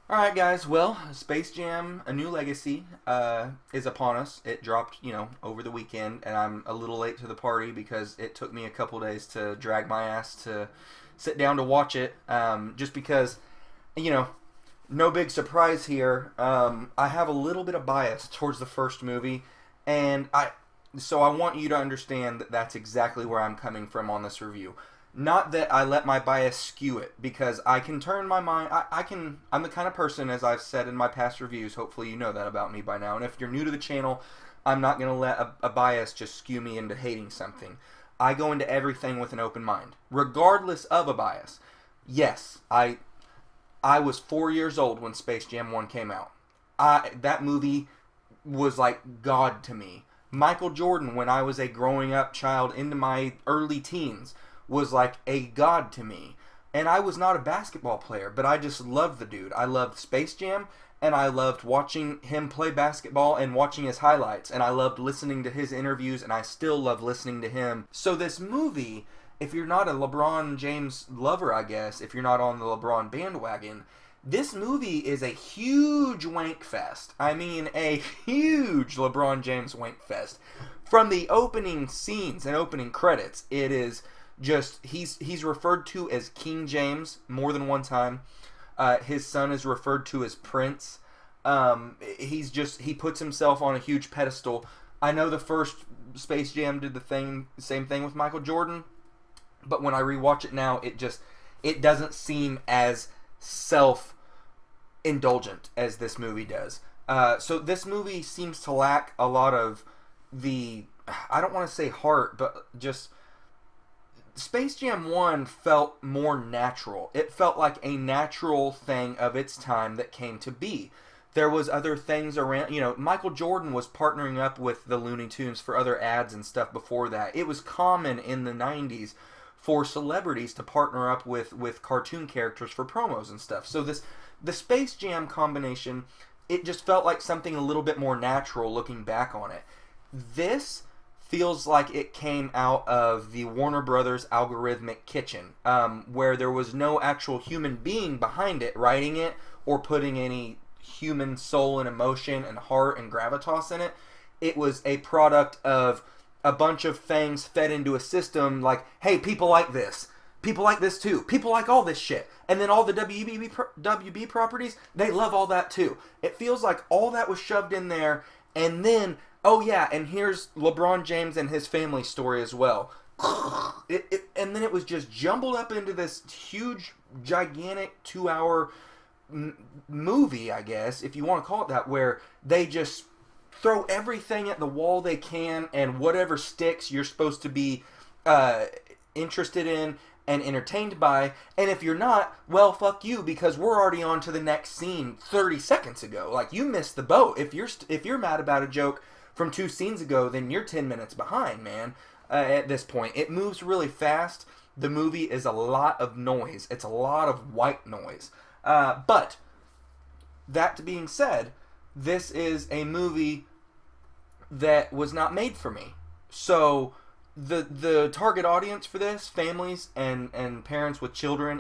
Alright, guys, well, Space Jam: A New Legacy is upon us. It dropped, over the weekend, and I'm a little late to the party because it took me a couple days to drag my ass to sit down to watch it. Just because, you know, no big surprise here. I have a little bit of bias towards the first movie, and I want you to understand that that's exactly where I'm coming from on this review. Not that I let my bias skew it, because I can turn my mind. I'm the kind of person, as I've said in my past reviews. Hopefully, you know that about me by now. And if you're new to the channel, I'm not going to let a bias just skew me into hating something. I go into everything with an open mind, regardless of a bias. Yes, I was 4 years old when Space Jam 1 came out. That movie was like God to me. Michael Jordan, when I was a growing up child into my early teens, was like a god to me. And I was not a basketball player, but I just loved the dude. I loved Space Jam, and I loved watching him play basketball and watching his highlights. And I loved listening to his interviews, and I still love listening to him. So this movie, if you're not a LeBron James lover, I guess, if you're not on the LeBron bandwagon, this movie is a huge wank fest. I mean, a huge LeBron James wank fest. From the opening scenes and opening credits, it is just he's referred to as King James more than one time. His son is referred to as Prince. He puts himself on a huge pedestal. I know the first Space Jam did same thing with Michael Jordan, but when I rewatch it now, it doesn't seem as self-indulgent as this movie does. So this movie seems to lack a lot of I don't want to say heart, but just Space Jam 1 felt more natural. It felt like a natural thing of its time that came to be. There was other things around, Michael Jordan was partnering up with the Looney Tunes for other ads and stuff before that. It was common in the 90s for celebrities to partner up with cartoon characters for promos and stuff. So the Space Jam combination, it just felt like something a little bit more natural looking back on it. This feels like it came out of the Warner Brothers algorithmic kitchen, where there was no actual human being behind it writing it or putting any human soul and emotion and heart and gravitas in it. It was a product of a bunch of things fed into a system like, hey, people like this. People like this too. People like all this shit. And then all the WB properties, they love all that too. It feels like all that was shoved in there, and then oh yeah, and here's LeBron James and his family story as well. And then it was just jumbled up into this huge, gigantic 2-hour movie, I guess, if you want to call it that, where they just throw everything at the wall they can, and whatever sticks you're supposed to be interested in and entertained by. And if you're not, well, fuck you, because we're already on to the next scene 30 seconds ago. Like, you missed the boat. If you're mad about a joke from 2 scenes ago, then you're 10 minutes behind, man. At this point, it moves really fast. The movie is a lot of noise. It's a lot of white noise. But that being said, this is a movie that was not made for me. So the target audience for this, families and parents with children,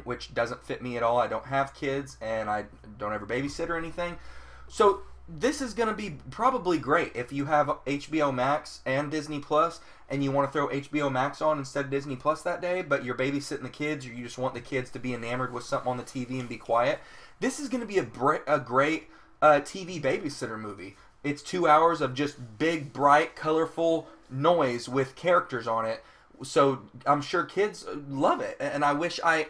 which doesn't fit me at all. I don't have kids, and I don't ever babysit or anything. So this is going to be probably great if you have HBO Max and Disney Plus, and you want to throw HBO Max on instead of Disney Plus that day, but you're babysitting the kids, or you just want the kids to be enamored with something on the TV and be quiet. This is going to be a great TV babysitter movie. It's 2 hours of just big, bright, colorful noise with characters on it. So I'm sure kids love it, and I wish I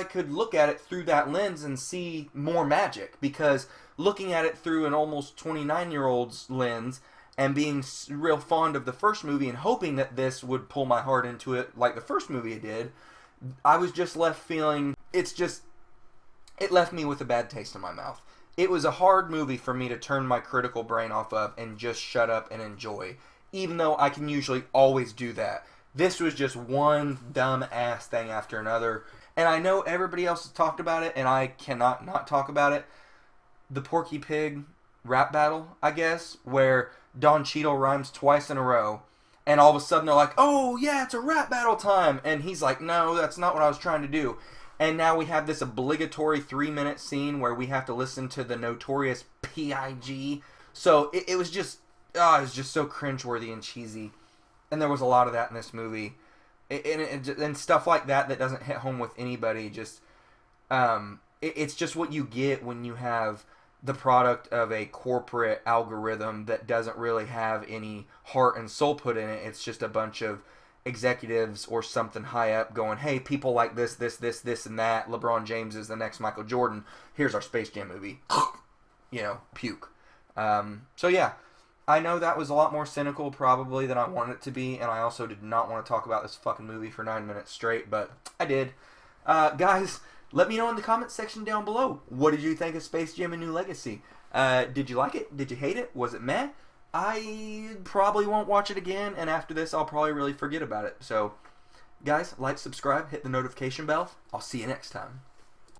could look at it through that lens and see more magic, because looking at it through an almost 29-year-old's lens and being real fond of the first movie and hoping that this would pull my heart into it like the first movie did, I was just left feeling, it left me with a bad taste in my mouth. It was a hard movie for me to turn my critical brain off of and just shut up and enjoy, even though I can usually always do that. This was just one dumb ass thing after another, and I know everybody else has talked about it, and I cannot not talk about it. The Porky Pig rap battle, I guess, where Don Cheadle rhymes twice in a row, and all of a sudden they're like, oh yeah, it's a rap battle time, and he's like, no, that's not what I was trying to do. And now we have this obligatory 3-minute scene where we have to listen to the notorious P.I.G. So it was just, it was just so cringeworthy and cheesy. And there was a lot of that in this movie. And stuff like that doesn't hit home with anybody. Just, it's just what you get when you have the product of a corporate algorithm that doesn't really have any heart and soul put in it. It's just a bunch of executives or something high up going, hey, people like this, and that. LeBron James is the next Michael Jordan. Here's our Space Jam movie. Puke. So yeah, I know that was a lot more cynical probably than I wanted it to be, and I also did not want to talk about this fucking movie for 9 minutes straight, but I did. Guys, let me know in the comments section down below. What did you think of Space Jam: A New Legacy? Did you like it? Did you hate it? Was it meh? I probably won't watch it again, and after this, I'll probably really forget about it. So, guys, like, subscribe, hit the notification bell. I'll see you next time.